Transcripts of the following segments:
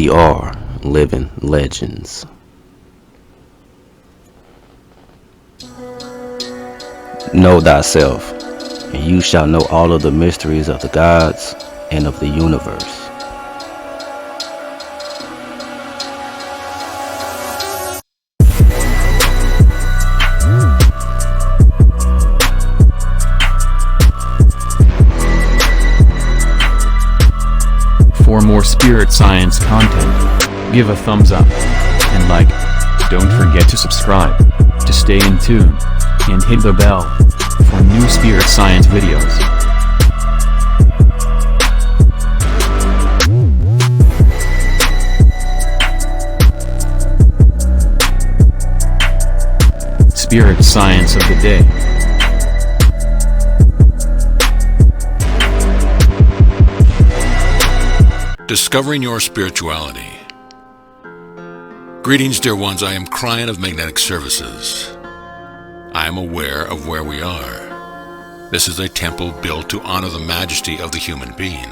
We are living legends. Know thyself, and you shall know all of the mysteries of the gods and of the universe. For more spirit science content, give a thumbs up and like. Don't forget to subscribe to stay in tune, and hit the bell for new spirit science videos. Spirit science of the day. Discovering your spirituality. Greetings, dear ones. I am Kryon of Magnetic Services. I am aware of where we are. This is a temple built to honor the majesty of the human being.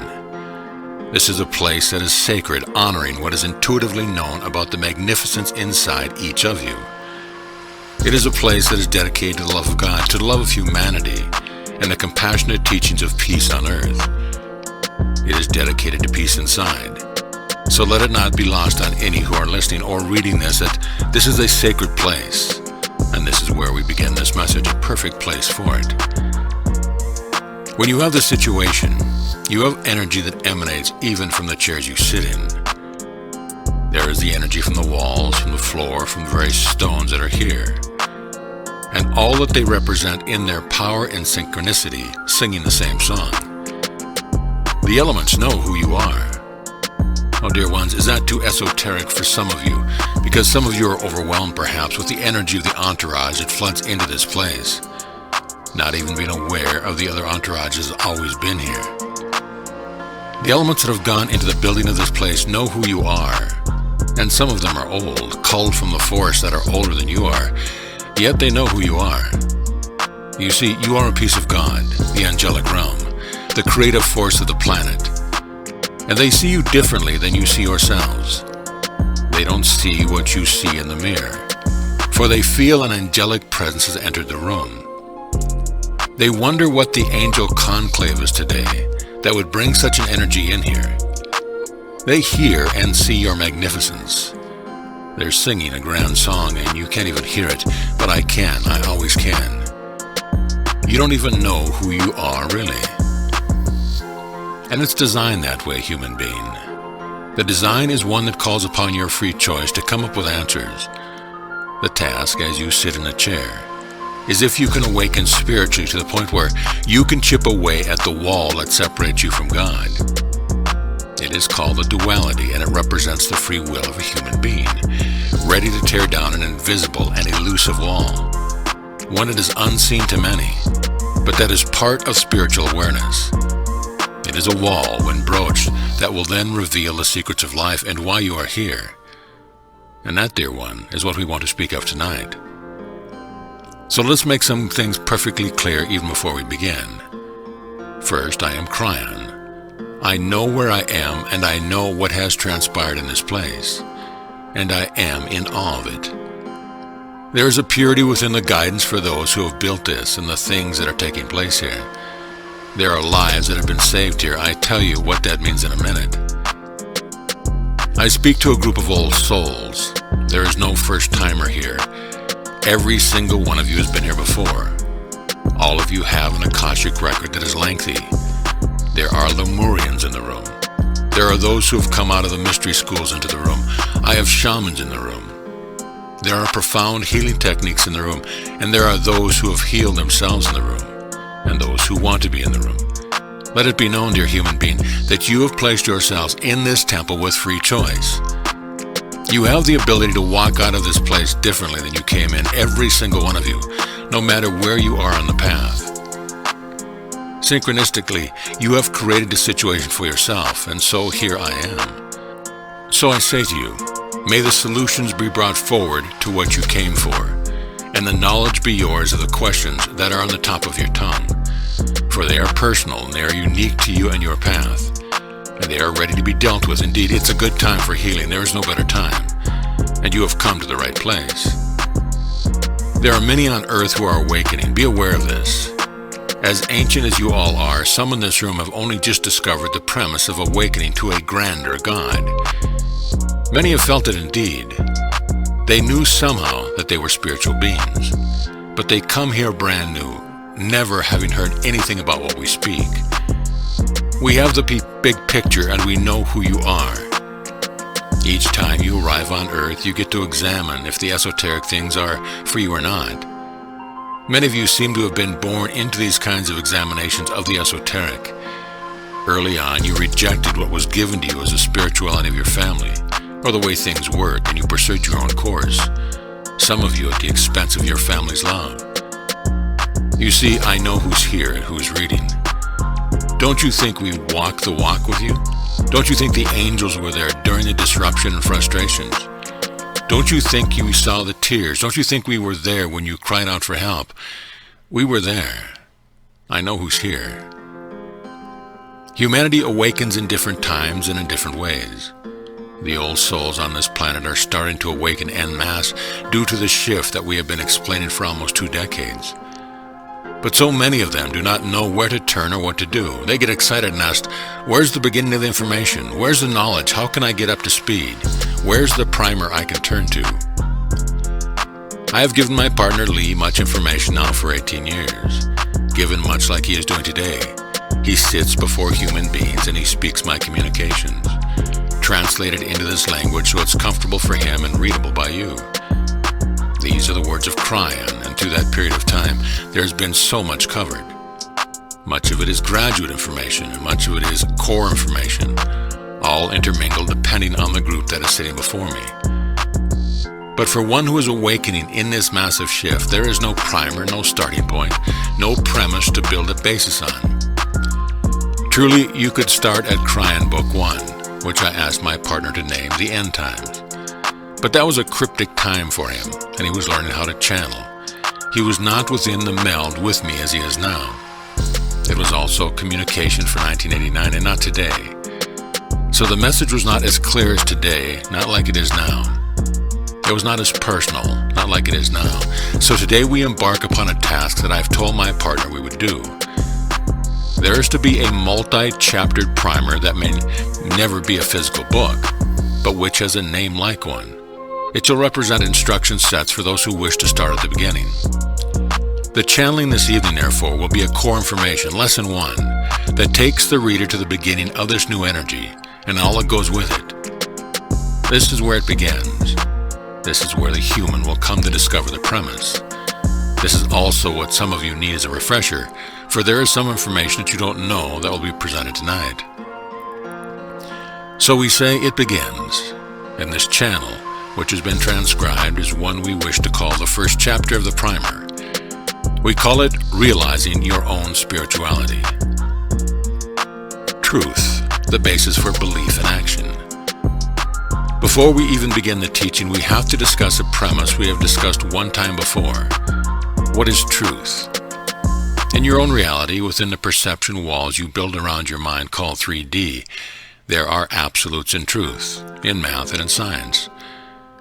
This is a place that is sacred, honoring what is intuitively known about the magnificence inside each of you. It is a place that is dedicated to the love of God, to the love of humanity, and the compassionate teachings of peace on earth. It is dedicated to peace inside. So let it not be lost on any who are listening or reading this that this is a sacred place. And this is where we begin this message, a perfect place for it. When you have this situation, you have energy that emanates even from the chairs you sit in. There is the energy from the walls, from the floor, from the very stones that are here. And all that they represent in their power and synchronicity, singing the same song. The elements know who you are. Oh, dear ones, is that too esoteric for some of you? Because some of you are overwhelmed, perhaps, with the energy of the entourage that floods into this place, not even being aware of the other entourage has always been here. The elements that have gone into the building of this place know who you are, and some of them are old, culled from the forest that are older than you are, yet they know who you are. You see, you are a piece of God, the angelic realm, the creative force of the planet. And they see you differently than you see yourselves. They don't see what you see in the mirror, for they feel an angelic presence has entered the room. They wonder what the angel conclave is today that would bring such an energy in here. They hear and see your magnificence. They're singing a grand song and you can't even hear it, but I can, I always can. You don't even know who you are really. And it's designed that way, human being. The design is one that calls upon your free choice to come up with answers. The task, as you sit in a chair, is if you can awaken spiritually to the point where you can chip away at the wall that separates you from God. It is called the duality, and it represents the free will of a human being, ready to tear down an invisible and elusive wall, one that is unseen to many, but that is part of spiritual awareness. It is a wall, when broached, that will then reveal the secrets of life and why you are here. And that, dear one, is what we want to speak of tonight. So let's make some things perfectly clear even before we begin. First, I am Kryon. I know where I am, and I know what has transpired in this place. And I am in awe of it. There is a purity within the guidance for those who have built this and the things that are taking place here. There are lives that have been saved here. I tell you what that means in a minute. I speak to a group of old souls. There is no first-timer here. Every single one of you has been here before. All of you have an Akashic record that is lengthy. There are Lemurians in the room. There are those who have come out of the mystery schools into the room. I have shamans in the room. There are profound healing techniques in the room, and there are those who have healed themselves in the room, and those who want to be in the room. Let it be known, dear human being, that you have placed yourselves in this temple with free choice. You have the ability to walk out of this place differently than you came in, every single one of you, no matter where you are on the path. Synchronistically, you have created a situation for yourself, and so here I am. So I say to you, may the solutions be brought forward to what you came for, and the knowledge be yours of the questions that are on the top of your tongue. For they are personal and they are unique to you and your path. and they are ready to be dealt with. Indeed, it's a good time for healing. There is no better time, and you have come to the right place. There are many on earth who are awakening. Be aware of this. As ancient as you all are, some in this room have only just discovered the premise of awakening to a grander God. Many have felt it indeed. They knew somehow that they were spiritual beings, but they come here brand new, never having heard anything about what we speak. We have the big picture and we know who you are. Each time you arrive on earth, you get to examine if the esoteric things are for you or not. Many of you seem to have been born into these kinds of examinations of the esoteric. Early on, you rejected what was given to you as a spirituality of your family, or the way things work, and you pursued your own course. Some of you at the expense of your family's love. You see, I know who's here and who's reading. Don't you think we walk the walk with you? Don't you think the angels were there during the disruption and frustrations? Don't you think you saw the tears? Don't you think we were there when you cried out for help? We were there. I know who's here. Humanity awakens in different times and in different ways. The old souls on this planet are starting to awaken en masse due to the shift that we have been explaining for almost 2 decades. But so many of them do not know where to turn or what to do. They get excited and ask, where's the beginning of the information? Where's the knowledge? How can I get up to speed? Where's the primer I can turn to? I have given my partner Lee much information now for 18 years, given much like he is doing today. He sits before human beings and he speaks my communications, translated into this language so it's comfortable for him and readable by you. These are the words of Kryon, and through that period of time, there has been so much covered. Much of it is graduate information, and much of it is core information, all intermingled depending on the group that is sitting before me. But for one who is awakening in this massive shift, there is no primer, no starting point, no premise to build a basis on. Truly, you could start at Kryon Book 1, which I asked my partner to name the End Times. But that was a cryptic time for him, and he was learning how to channel. He was not within the meld with me as he is now. It was also communication for 1989 and not today. So the message was not as clear as today, not like it is now. It was not as personal, not like it is now. So today we embark upon a task that I've told my partner we would do. There is to be a multi-chaptered primer that may never be a physical book, but which has a name like one. It shall represent instruction sets for those who wish to start at the beginning. The channeling this evening, therefore, will be a core information, lesson 1, that takes the reader to the beginning of this new energy and all that goes with it. This is where it begins. This is where the human will come to discover the premise. This is also what some of you need as a refresher, for there is some information that you don't know that will be presented tonight. So we say it begins, and this channel, which has been transcribed, is one we wish to call the first chapter of the primer. We call it Realizing Your Own Spirituality. Truth, the basis for belief and action. Before we even begin the teaching, we have to discuss a premise we have discussed one time before. What is truth? In your own reality, within the perception walls you build around your mind called 3D, there are absolutes in truth, in math and in science.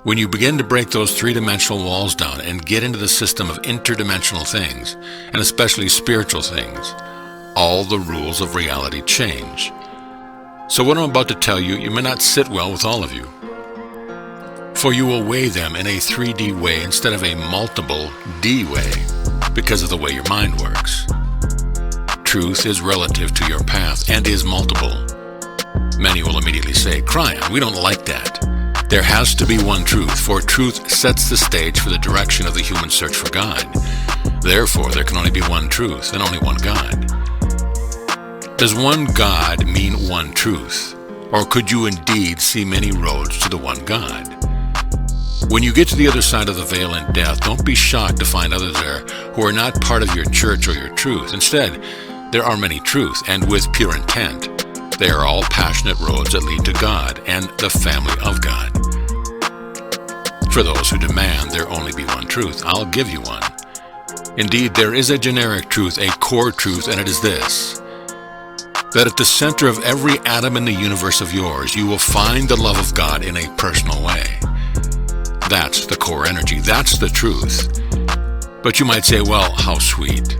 When you begin to break those 3-dimensional walls down and get into the system of interdimensional things, and especially spiritual things, all the rules of reality change. So what I'm about to tell you, you may not sit well with all of you. For you will weigh them in a 3D way instead of a multiple D way, because of the way your mind works. Truth is relative to your path and is multiple. Many will immediately say, Kryon, we don't like that. There has to be one truth, for truth sets the stage for the direction of the human search for God. Therefore, there can only be one truth and only one God. Does one God mean one truth? Or could you indeed see many roads to the one God? When you get to the other side of the veil in death, don't be shocked to find others there who are not part of your church or your truth. Instead, there are many truths, and with pure intent. They are all passionate roads that lead to God and the family of God. For those who demand there only be one truth, I'll give you one. Indeed, there is a generic truth, a core truth, and it is this. that at the center of every atom in the universe of yours, you will find the love of God in a personal way. That's the core energy. That's the truth. But you might say, well, how sweet.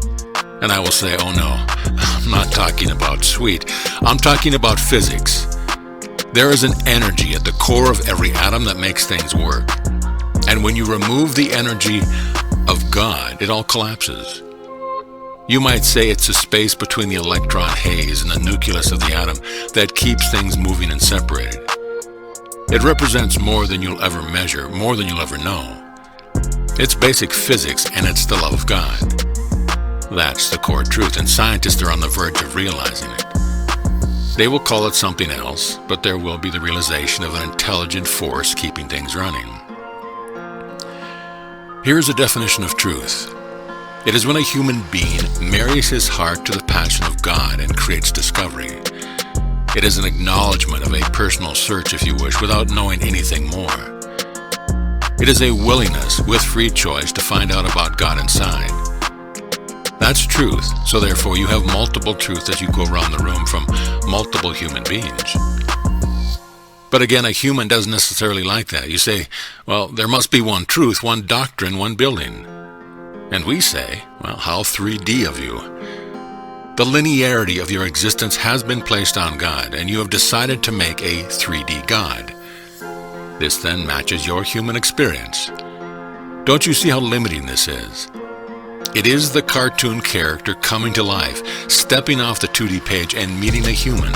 And I will say, oh no, I'm not talking about sweet. I'm talking about physics. There is an energy at the core of every atom that makes things work. And when you remove the energy of God, it all collapses. You might say it's the space between the electron haze and the nucleus of the atom that keeps things moving and separated. It represents more than you'll ever measure, more than you'll ever know. It's basic physics, and it's the love of God. That's the core truth, and scientists are on the verge of realizing it. They will call it something else, but there will be the realization of an intelligent force keeping things running. Here's a definition of truth. It is when a human being marries his heart to the passion of God and creates discovery. It is an acknowledgement of a personal search, if you wish, without knowing anything more. It is a willingness with free choice to find out about God inside. That's truth, so therefore you have multiple truths as you go around the room from multiple human beings. But again, a human doesn't necessarily like that. You say, well, there must be one truth, one doctrine, one building. And we say, well, how 3D of you. The linearity of your existence has been placed on God, and you have decided to make a 3D God. This then matches your human experience. Don't you see how limiting this is? It is the cartoon character coming to life, stepping off the 2D page and meeting a human.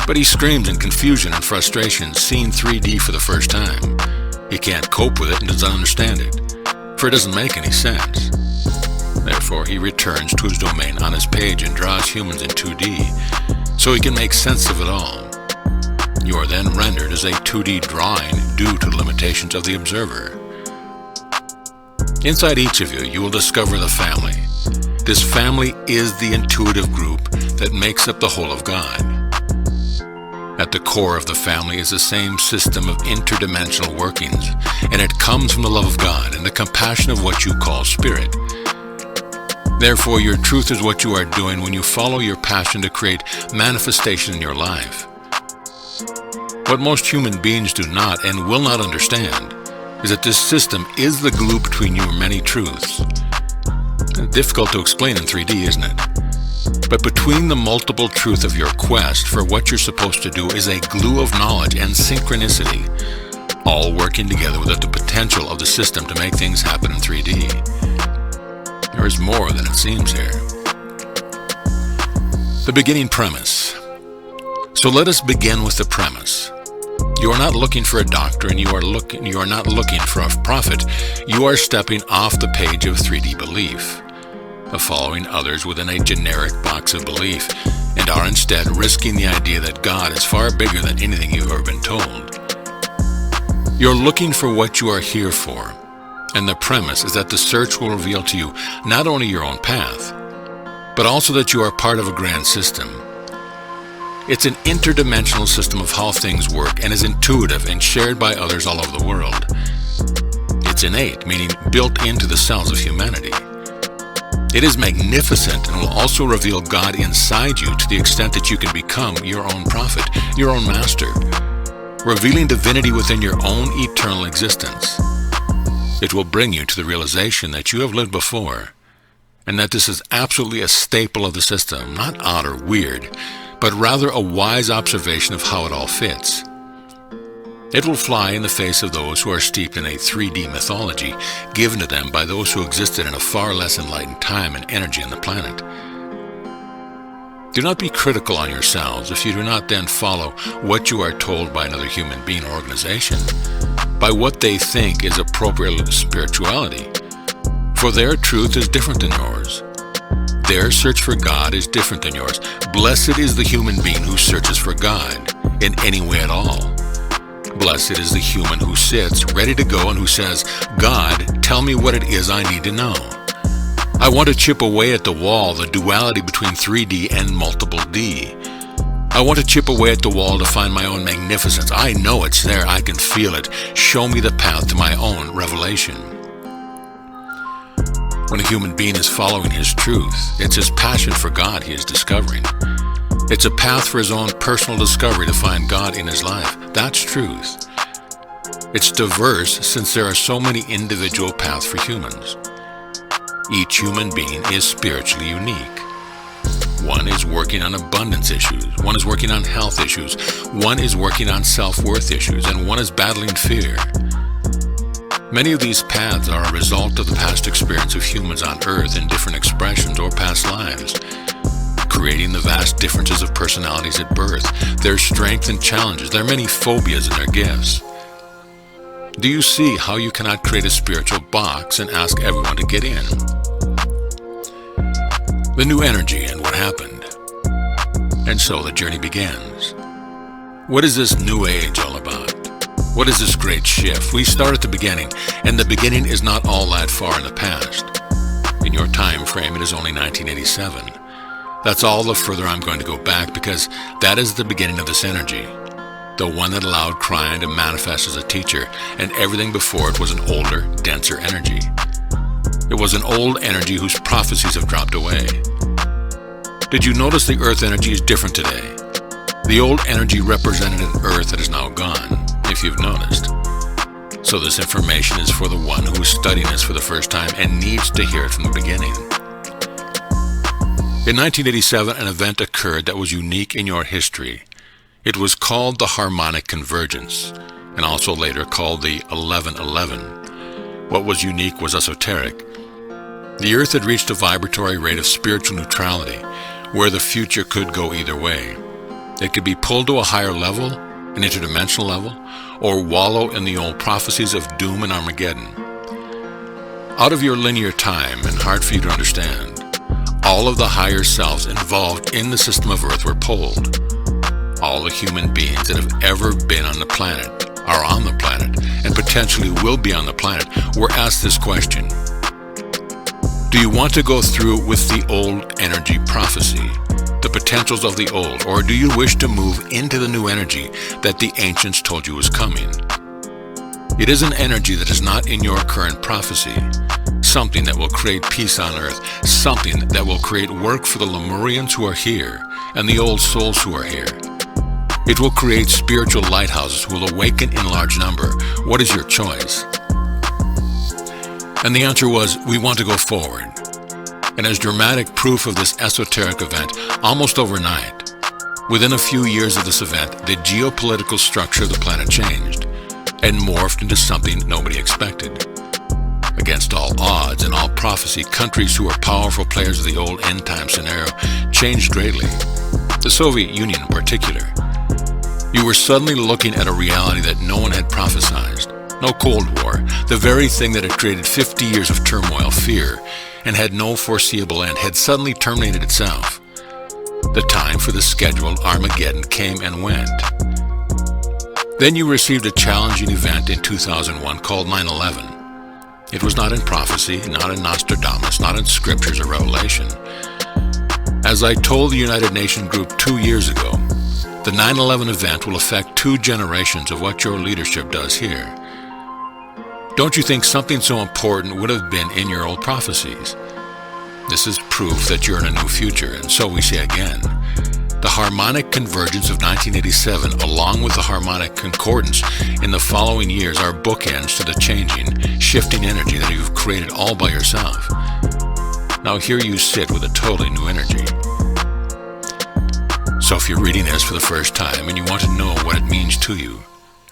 But he screams in confusion and frustration, seeing 3D for the first time. He can't cope with it and doesn't understand it, for it doesn't make any sense. Therefore, he returns to his domain on his page and draws humans in 2D, so he can make sense of it all. You are then rendered as a 2D drawing due to limitations of the observer. Inside each of you, you will discover the family. This family is the intuitive group that makes up the whole of God. At the core of the family is the same system of interdimensional workings, and it comes from the love of God and the compassion of what you call spirit. Therefore, your truth is what you are doing when you follow your passion to create manifestation in your life. What most human beings do not and will not understand is that this system is the glue between your many truths. Difficult to explain in 3D, isn't it? But between the multiple truth of your quest for what you're supposed to do is a glue of knowledge and synchronicity, all working together with the potential of the system to make things happen in 3D. There is more than it seems here. The beginning premise. So let us begin with the premise. You are not looking for a doctrine, you are not looking for a prophet. You are stepping off the page of 3D belief, of following others within a generic box of belief, and are instead risking the idea that God is far bigger than anything you've ever been told. You're looking for what you are here for, and the premise is that the search will reveal to you not only your own path, but also that you are part of a grand system. It's an interdimensional system of how things work and is intuitive and shared by others all over the world. It's innate, meaning built into the cells of humanity. It is magnificent and will also reveal God inside you to the extent that you can become your own prophet, your own master, revealing divinity within your own eternal existence. It will bring you to the realization that you have lived before, and that this is absolutely a staple of the system, not odd or weird, but rather a wise observation of how it all fits. It will fly in the face of those who are steeped in a 3D mythology given to them by those who existed in a far less enlightened time and energy on the planet. Do not be critical on yourselves if you do not then follow what you are told by another human being or organization, by what they think is appropriate spirituality, for their truth is different than yours. Their search for God is different than yours. Blessed is the human being who searches for God in any way at all. Blessed is the human who sits ready to go and who says, God, tell me what it is I need to know. I want to chip away at the wall, the duality between 3D and multiple D. I want to chip away at the wall to find my own magnificence. I know it's there. I can feel it. Show me the path to my own revelation. When a human being is following his truth, it's his passion for God he is discovering. It's a path for his own personal discovery to find God in his life. That's truth. It's diverse since there are so many individual paths for humans. Each human being is spiritually unique. One is working on abundance issues, one is working on health issues, one is working on self-worth issues, and one is battling fear. Many of these paths are a result of the past experience of humans on Earth in different expressions or past lives, creating the vast differences of personalities at birth, their strengths and challenges, their many phobias and their gifts. Do you see how you cannot create a spiritual box and ask everyone to get in? The new energy and what happened. And so the journey begins. What is this new age all about? What is this great shift? We start at the beginning, and the beginning is not all that far in the past. In your time frame, it is only 1987. That's all the further I'm going to go back, because that is the beginning of this energy. The one that allowed Kryon to manifest as a teacher, and everything before it was an older, denser energy. It was an old energy whose prophecies have dropped away. Did you notice the earth energy is different today? The old energy represented an earth that is now gone, if you've noticed. So this information is for the one who is studying this for the first time and needs to hear it from the beginning. In 1987, an event occurred that was unique in your history. It was called the harmonic convergence, and also later called the 1111. What was unique was esoteric. The Earth had reached a vibratory rate of spiritual neutrality, where the future could go either way. It could be pulled to a higher level, an interdimensional level, or wallow in the old prophecies of doom and Armageddon. Out of your linear time, and hard for you to understand, all of the higher selves involved in the system of Earth were polled. All the human beings that have ever been on the planet, are on the planet, and potentially will be on the planet, were asked this question. Do you want to go through with the old energy prophecy, the potentials of the old, or do you wish to move into the new energy that the ancients told you was coming? It is an energy that is not in your current prophecy, something that will create peace on earth, something that will create work for the Lemurians who are here and the old souls who are here. It will create spiritual lighthouses who will awaken in large number. What is your choice? And the answer was, we want to go forward. And as dramatic proof of this esoteric event, almost overnight, within a few years of this event, the geopolitical structure of the planet changed and morphed into something nobody expected. Against all odds and all prophecy, countries who were powerful players of the old end-time scenario changed greatly, the Soviet Union in particular. You were suddenly looking at a reality that no one had prophesized. No Cold War, the very thing that had created 50 years of turmoil, fear, and had no foreseeable end, had suddenly terminated itself. The time for the scheduled Armageddon came and went. Then you received a challenging event in 2001 called 9/11. It was not in prophecy, not in Nostradamus, not in scriptures or revelation. As I told the United Nations group 2 years ago, the 9/11 event will affect 2 generations of what your leadership does here. Don't you think something so important would have been in your old prophecies? This is proof that you're in a new future, and so we say again. The harmonic convergence of 1987, along with the harmonic concordance in the following years, are bookends to the changing, shifting energy that you've created all by yourself. Now here you sit with a totally new energy. So if you're reading this for the first time and you want to know what it means to you,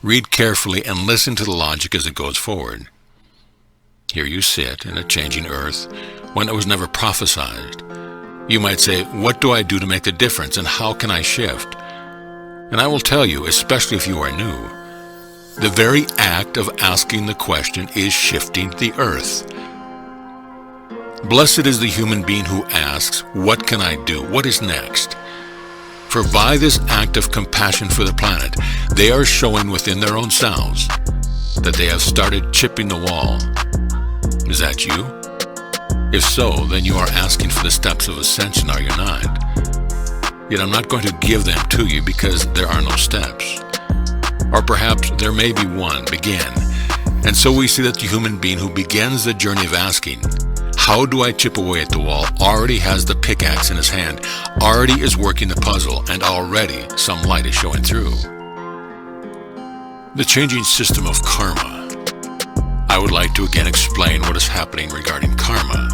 read carefully and listen to the logic as it goes forward. Here you sit in a changing earth, one that was never prophesied. You might say, what do I do to make the difference, and how can I shift? And I will tell you, especially if you are new, the very act of asking the question is shifting the earth. Blessed is the human being who asks, what can I do? What is next? For by this act of compassion for the planet, they are showing within their own selves that they have started chipping the wall. Is that you? If so, then you are asking for the steps of ascension, are you not? Yet I'm not going to give them to you because there are no steps. Or perhaps there may be one, begin. And so we see that the human being who begins the journey of asking, how do I chip away at the wall already has the pickaxe in his hand, already is working the puzzle, and already some light is showing through. The changing system of karma. I would like to again explain what is happening regarding karma.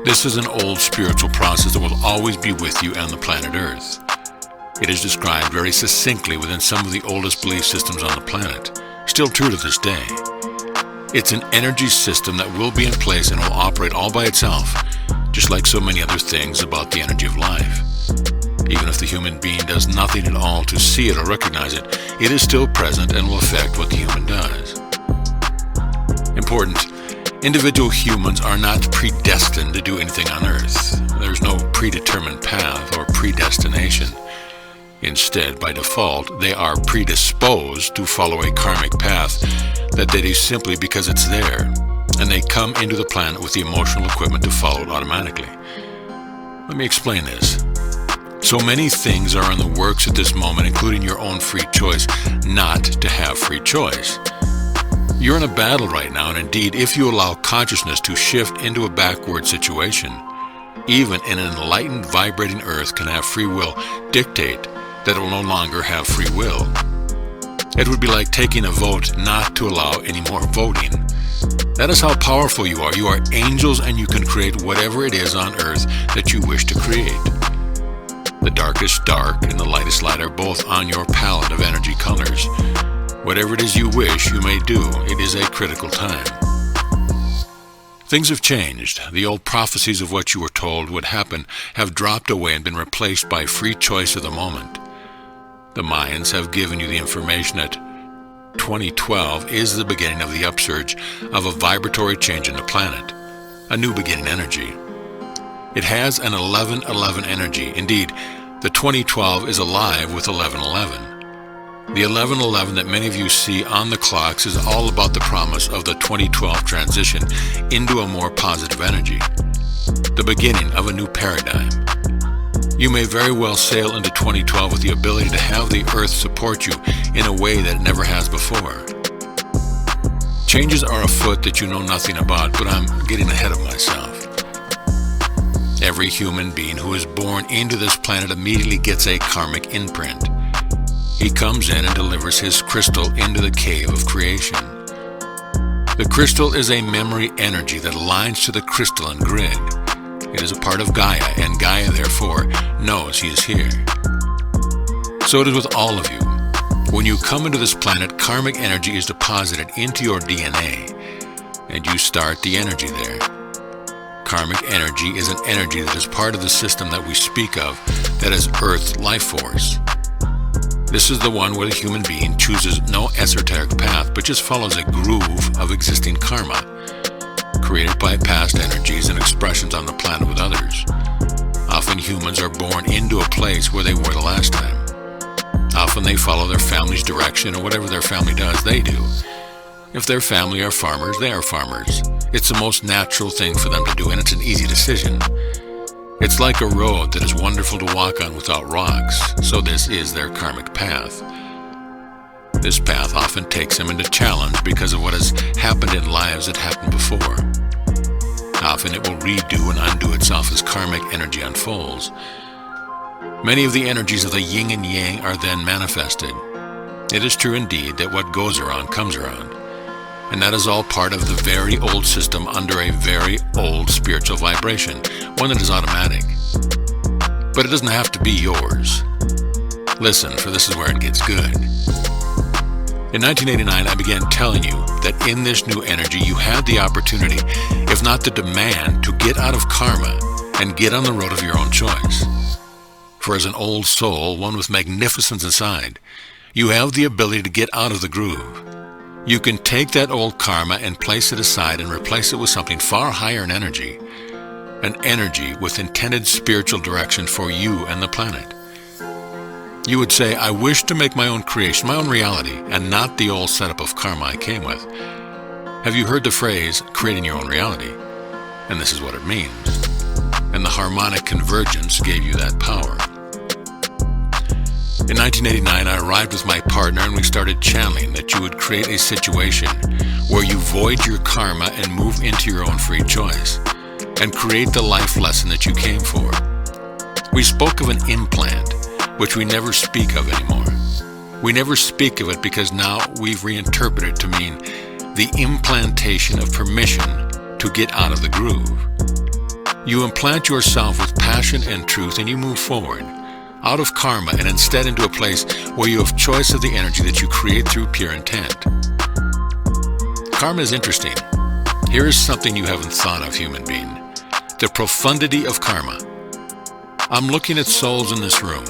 This is an old spiritual process that will always be with you and the planet Earth. It is described very succinctly within some of the oldest belief systems on the planet, still true to this day. It's an energy system that will be in place and will operate all by itself, just like so many other things about the energy of life. Even if the human being does nothing at all to see it or recognize it, it is still present and will affect what the human does. Important. Individual humans are not predestined to do anything on Earth. There's no predetermined path or predestination. Instead, by default, they are predisposed to follow a karmic path that they do simply because it's there, and they come into the planet with the emotional equipment to follow it automatically. Let me explain this. So many things are in the works at this moment, including your own free choice, not to have free choice. You're in a battle right now, and indeed, if you allow consciousness to shift into a backward situation, even an enlightened, vibrating Earth can have free will dictate that it will no longer have free will. It would be like taking a vote not to allow any more voting. That is how powerful you are. You are angels, and you can create whatever it is on Earth that you wish to create. The darkest dark and the lightest light are both on your palette of energy colors. Whatever it is you wish, you may do. It is a critical time. Things have changed. The old prophecies of what you were told would happen have dropped away and been replaced by free choice of the moment. The Mayans have given you the information that 2012 is the beginning of the upsurge of a vibratory change in the planet, a new beginning energy. It has an 1111 energy. Indeed, the 2012 is alive with 1111. The 1111 that many of you see on the clocks is all about the promise of the 2012 transition into a more positive energy, the beginning of a new paradigm. You may very well sail into 2012 with the ability to have the Earth support you in a way that it never has before. Changes are afoot that you know nothing about, but I'm getting ahead of myself. Every human being who is born into this planet immediately gets a karmic imprint. He comes in and delivers his crystal into the cave of creation. The crystal is a memory energy that aligns to the crystalline grid. It is a part of Gaia, and Gaia, therefore, knows he is here. So it is with all of you. When you come into this planet, karmic energy is deposited into your DNA, and you start the energy there. Karmic energy is an energy that is part of the system that we speak of, that is Earth life force. This is the one where the human being chooses no esoteric path, but just follows a groove of existing karma, created by past energies and expressions on the planet with others. Often humans are born into a place where they were the last time. Often they follow their family's direction, or whatever their family does, they do. If their family are farmers, they are farmers. It's the most natural thing for them to do, and it's an easy decision. It's like a road that is wonderful to walk on without rocks, so this is their karmic path. This path often takes them into challenge because of what has happened in lives that happened before. Often it will redo and undo itself as karmic energy unfolds. Many of the energies of the yin and yang are then manifested. It is true indeed that what goes around comes around. And that is all part of the very old system under a very old spiritual vibration, one that is automatic. But it doesn't have to be yours. Listen, for this is where it gets good. In 1989, I began telling you that in this new energy, you had the opportunity, if not the demand, to get out of karma and get on the road of your own choice. For as an old soul, one with magnificence inside, you have the ability to get out of the groove. You can take that old karma and place it aside and replace it with something far higher in energy, an energy with intended spiritual direction for you and the planet. You would say, I wish to make my own creation, my own reality, and not the old setup of karma I came with. Have you heard the phrase, creating your own reality? And this is what it means. And the harmonic convergence gave you that power. In 1989, I arrived with my partner and we started channeling that you would create a situation where you void your karma and move into your own free choice. and create the life lesson that you came for. We spoke of an implant, which we never speak of anymore. We never speak of it because now we've reinterpreted it to mean the implantation of permission to get out of the groove. You implant yourself with passion and truth, and you move forward, out of karma, and instead into a place where you have choice of the energy that you create through pure intent. Karma is interesting. Here is something you haven't thought of, human being. The profundity of karma. I'm looking at souls in this room.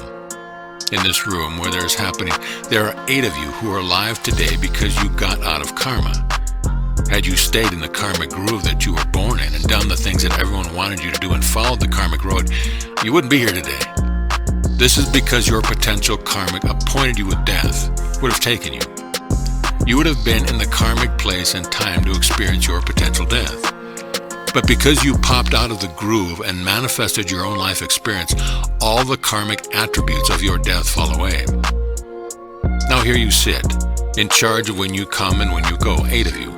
In this room where there is happening, there are 8 of you who are alive today because you got out of karma. Had you stayed in the karmic groove that you were born in and done the things that everyone wanted you to do and followed the karmic road, you wouldn't be here today. This is because your potential karmic appointed you with death would have taken you. You would have been in the karmic place and time to experience your potential death. But because you popped out of the groove and manifested your own life experience, all the karmic attributes of your death fall away. Now here you sit, in charge of when you come and when you go, 8 of you.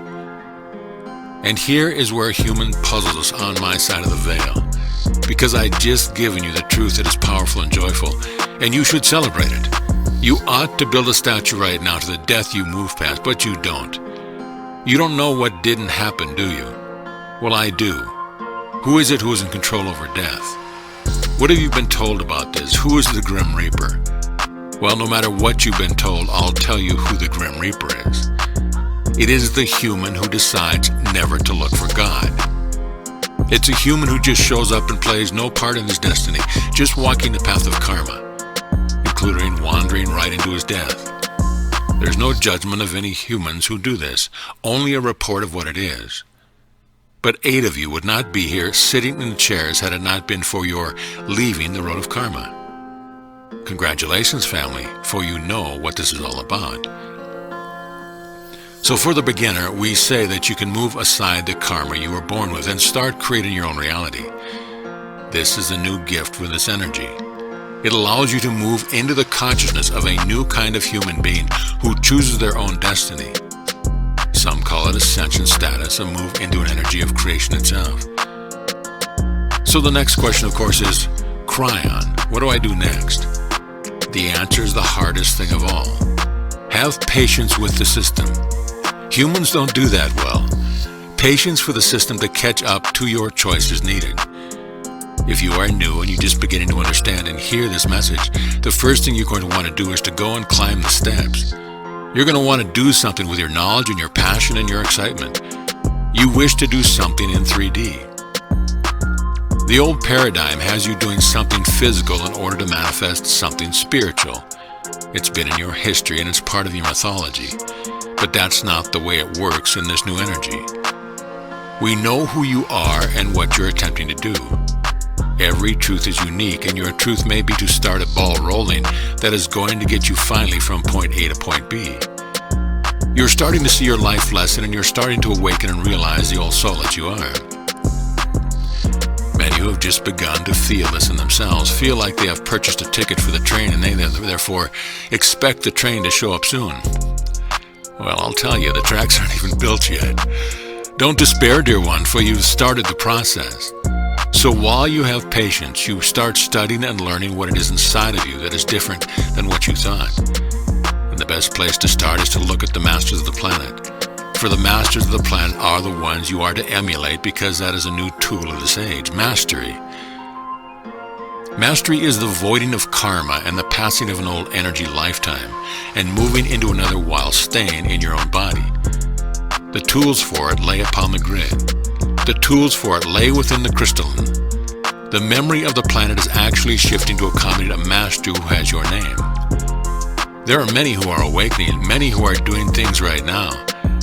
And here is where human puzzles us on my side of the veil. Because I just given you the truth that is powerful and joyful, and you should celebrate it. You ought to build a statue right now to the death you move past, but you don't. You don't know what didn't happen, do you? Well, I do. Who is it who is in control over death? What have you been told about this? Who is the Grim Reaper? Well, no matter what you've been told, I'll tell you who the Grim Reaper is. It is the human who decides never to look for God. It's a human who just shows up and plays no part in his destiny, just walking the path of karma, including wandering right into his death. There's no judgment of any humans who do this, only a report of what it is. But 8 of you would not be here sitting in the chairs had it not been for your leaving the road of karma. Congratulations, family, for you know what this is all about. So for the beginner, we say that you can move aside the karma you were born with and start creating your own reality. This is a new gift with this energy. It allows you to move into the consciousness of a new kind of human being who chooses their own destiny. Some call it ascension status, a move into an energy of creation itself. So the next question, of course, is, Kryon, what do I do next? The answer is the hardest thing of all. Have patience with the system. Humans don't do that well. Patience for the system to catch up to your choice is needed. If you are new and you're just beginning to understand and hear this message, the first thing you're going to want to do is to go and climb the steps. You're going to want to do something with your knowledge and your passion and your excitement. You wish to do something in 3D. The old paradigm has you doing something physical in order to manifest something spiritual. It's been in your history and it's part of your mythology. But that's not the way it works in this new energy. We know who you are and what you're attempting to do. Every truth is unique, and your truth may be to start a ball rolling that is going to get you finally from point A to point B. You're starting to see your life lesson, and you're starting to awaken and realize the old soul that you are. Many who have just begun to feel this in themselves feel like they have purchased a ticket for the train, and they therefore expect the train to show up soon. Well, I'll tell you, the tracks aren't even built yet. Don't despair, dear one, for you've started the process. So while you have patience, you start studying and learning what it is inside of you that is different than what you thought. And the best place to start is to look at the masters of the planet. For the masters of the planet are the ones you are to emulate, because that is a new tool of this age, mastery. Mastery is the voiding of karma and the passing of an old energy lifetime and moving into another while staying in your own body. The tools for it lay upon the grid. The tools for it lay within the crystalline. The memory of the planet is actually shifting to accommodate a master who has your name. There are many who are awakening, many who are doing things right now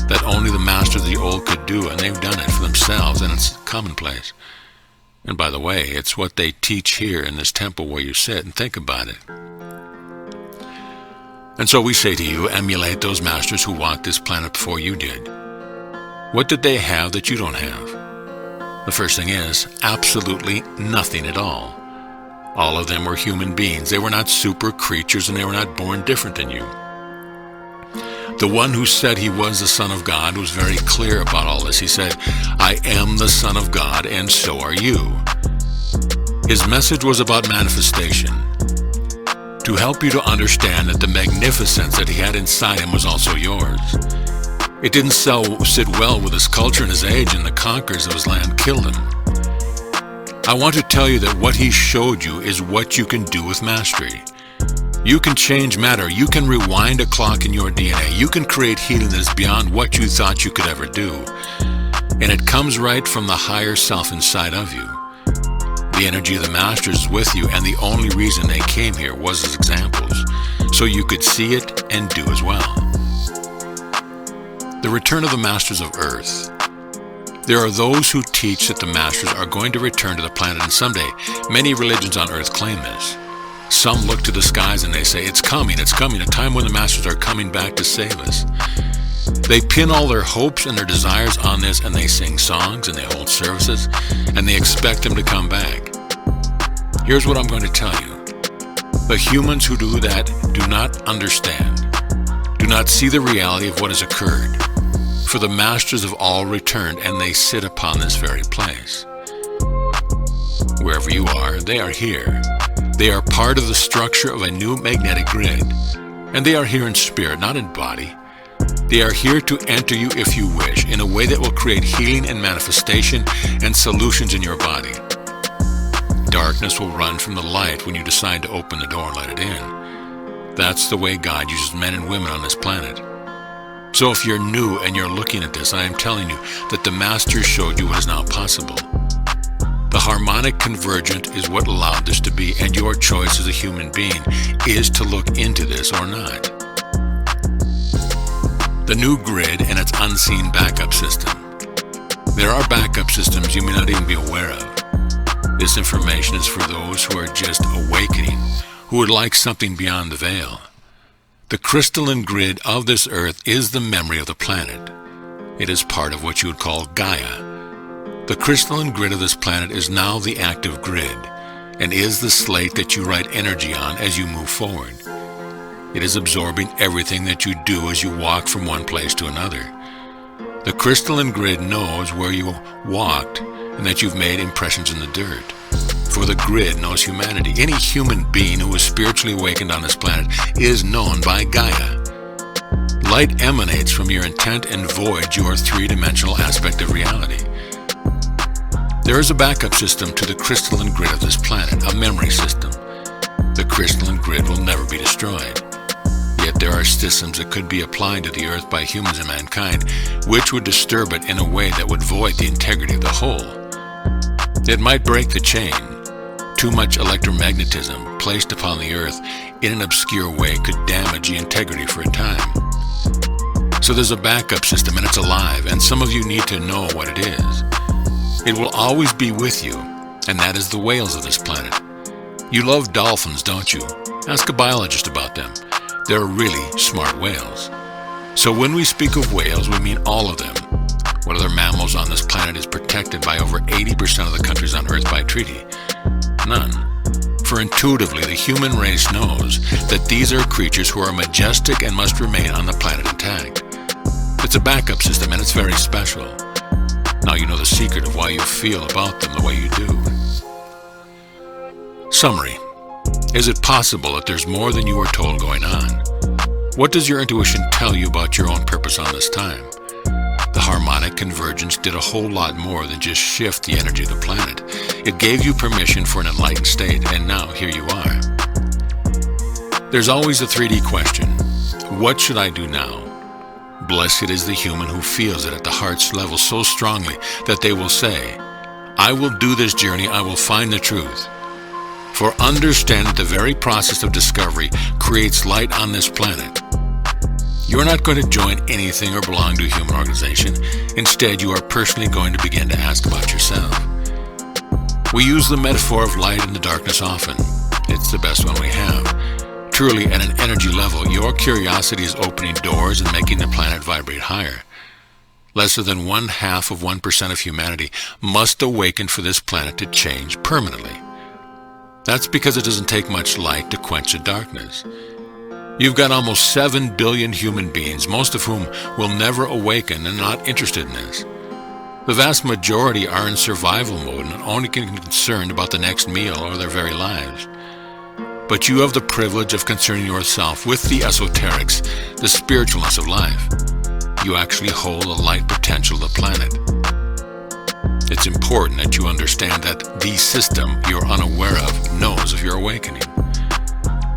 that only the masters of the old could do, and they've done it for themselves, and it's commonplace. And by the way, it's what they teach here in this temple where you sit, and think about it. And so we say to you, emulate those masters who walked this planet before you did. What did they have that you don't have? The first thing is, absolutely nothing at all. All of them were human beings. They were not super creatures, and they were not born different than you. The one who said he was the Son of God was very clear about all this. He said, I am the Son of God, and so are you. His message was about manifestation, to help you to understand that the magnificence that he had inside him was also yours. It didn't sit well with his culture and his age, and the conquerors of his land killed him. I want to tell you that what he showed you is what you can do with mastery. You can change matter. You can rewind a clock in your DNA. You can create healing that is beyond what you thought you could ever do. And it comes right from the higher self inside of you. The energy of the masters is with you, and the only reason they came here was as examples, so you could see it and do as well. The return of the masters of Earth. There are those who teach that the masters are going to return to the planet, and someday many religions on Earth claim this. Some look to the skies and they say, it's coming, a time when the masters are coming back to save us. They pin all their hopes and their desires on this, and they sing songs and they hold services, and they expect them to come back. Here's what I'm going to tell you. The humans who do that do not understand, do not see the reality of what has occurred. For the masters have all returned, and they sit upon this very place. Wherever you are, they are here. They are part of the structure of a new magnetic grid, and they are here in spirit, not in body. They are here to enter you if you wish, in a way that will create healing and manifestation and solutions in your body. Darkness will run from the light when you decide to open the door and let it in. That's the way God uses men and women on this planet. So if you're new and you're looking at this, I am telling you that the Masters showed you what is now possible. The harmonic convergent is what allowed this to be, and your choice as a human being is to look into this or not. The new grid and its unseen backup system. There are backup systems you may not even be aware of. This information is for those who are just awakening, who would like something beyond the veil. The crystalline grid of this earth is the memory of the planet. It is part of what you would call Gaia. The crystalline grid of this planet is now the active grid, and is the slate that you write energy on as you move forward. It is absorbing everything that you do as you walk from one place to another. The crystalline grid knows where you walked and that you've made impressions in the dirt. For the grid knows humanity. Any human being who is spiritually awakened on this planet is known by Gaia. Light emanates from your intent and voids your three-dimensional aspect of reality. There is a backup system to the crystalline grid of this planet, a memory system. The crystalline grid will never be destroyed. Yet there are systems that could be applied to the earth by humans and mankind, which would disturb it in a way that would void the integrity of the whole. It might break the chain. Too much electromagnetism placed upon the earth in an obscure way could damage the integrity for a time. So there's a backup system, and it's alive, and some of you need to know what it is. It will always be with you, and that is the whales of this planet. You love dolphins, don't you? Ask a biologist about them. They're really smart whales. So when we speak of whales, we mean all of them. What other mammals on this planet is protected by over 80% of the countries on Earth by treaty? None. For intuitively, the human race knows that these are creatures who are majestic and must remain on the planet intact. It's a backup system, and it's very special. Now you know the secret of why you feel about them the way you do. Summary. Is it possible that there's more than you were told going on? What does your intuition tell you about your own purpose on this time? The harmonic convergence did a whole lot more than just shift the energy of the planet. It gave you permission for an enlightened state, and now here you are. There's always a 3D question. What should I do now? Blessed is the human who feels it at the heart's level so strongly that they will say, I will do this journey, I will find the truth. For understand that the very process of discovery creates light on this planet. You're not going to join anything or belong to a human organization. Instead, you are personally going to begin to ask about yourself. We use the metaphor of light and the darkness often. It's the best one we have. Truly, at an energy level, your curiosity is opening doors and making the planet vibrate higher. Less than 0.5% of humanity must awaken for this planet to change permanently. That's because it doesn't take much light to quench the darkness. You've got almost 7 billion human beings, most of whom will never awaken and not interested in this. The vast majority are in survival mode and only concerned about the next meal or their very lives. But you have the privilege of concerning yourself with the esoterics, the spiritualness of life. You actually hold the light potential of the planet. It's important that you understand that the system you're unaware of knows of your awakening.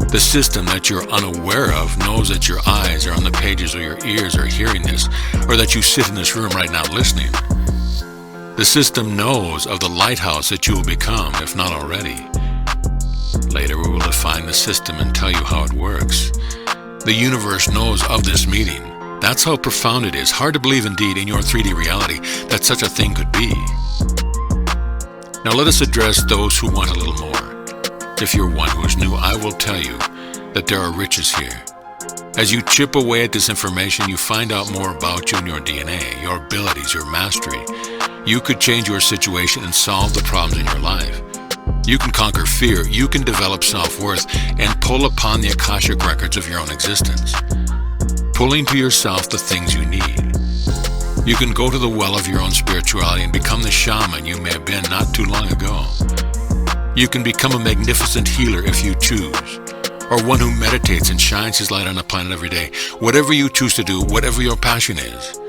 The system that you're unaware of knows that your eyes are on the pages or your ears are hearing this, or that you sit in this room right now listening. The system knows of the lighthouse that you will become, if not already. Later we will define the system and tell you how it works. The universe knows of this meeting. That's how profound it is. Hard to believe indeed in your 3D reality that such a thing could be. Now let us address those who want a little more. If you're one who is new, I will tell you that there are riches here. As you chip away at this information, you find out more about you and your DNA, your abilities, your mastery. You could change your situation and solve the problems in your life. You can conquer fear, you can develop self-worth, and pull upon the Akashic records of your own existence, pulling to yourself the things you need. You can go to the well of your own spirituality and become the shaman you may have been not too long ago. You can become a magnificent healer if you choose, or one who meditates and shines his light on the planet every day. Whatever you choose to do, whatever your passion is,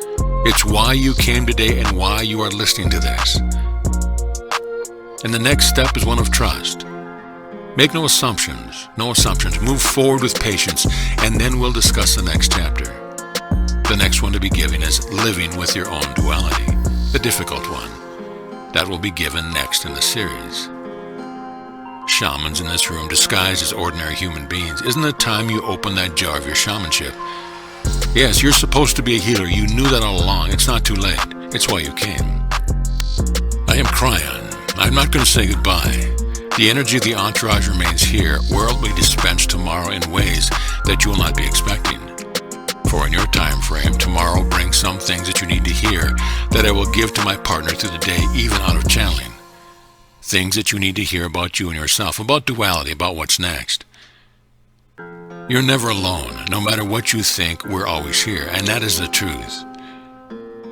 it's why you came today and why you are listening to this. And the next step is one of trust. Make no assumptions, Move forward with patience, and then we'll discuss the next chapter. The next one to be given is living with your own duality, the difficult one. That will be given next in the series. Shamans in this room disguised as ordinary human beings. Isn't it time you open that jar of your shamanship? Yes, you're supposed to be a healer. You knew that all along. It's not too late. It's why you came. I am Kryon. I'm not going to say goodbye. The energy of the entourage remains here. World will be dispensed tomorrow in ways that you will not be expecting. For in your time frame, tomorrow brings some things that you need to hear that I will give to my partner through the day, even out of channeling. Things that you need to hear about you and yourself, about duality, about what's next. You're never alone. No matter what you think, we're always here, and that is the truth.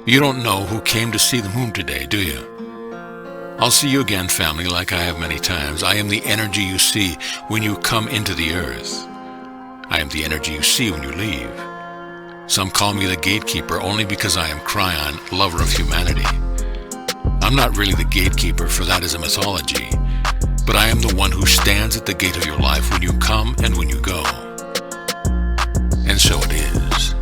You don't know who came to see the moon today, do you? I'll see you again, family, like I have many times. I am the energy you see when you come into the earth. I am the energy you see when you leave. Some call me the gatekeeper only because I am Kryon, lover of humanity. I'm not really the gatekeeper, for that is a mythology, but I am the one who stands at the gate of your life when you come and when you go. And so it is.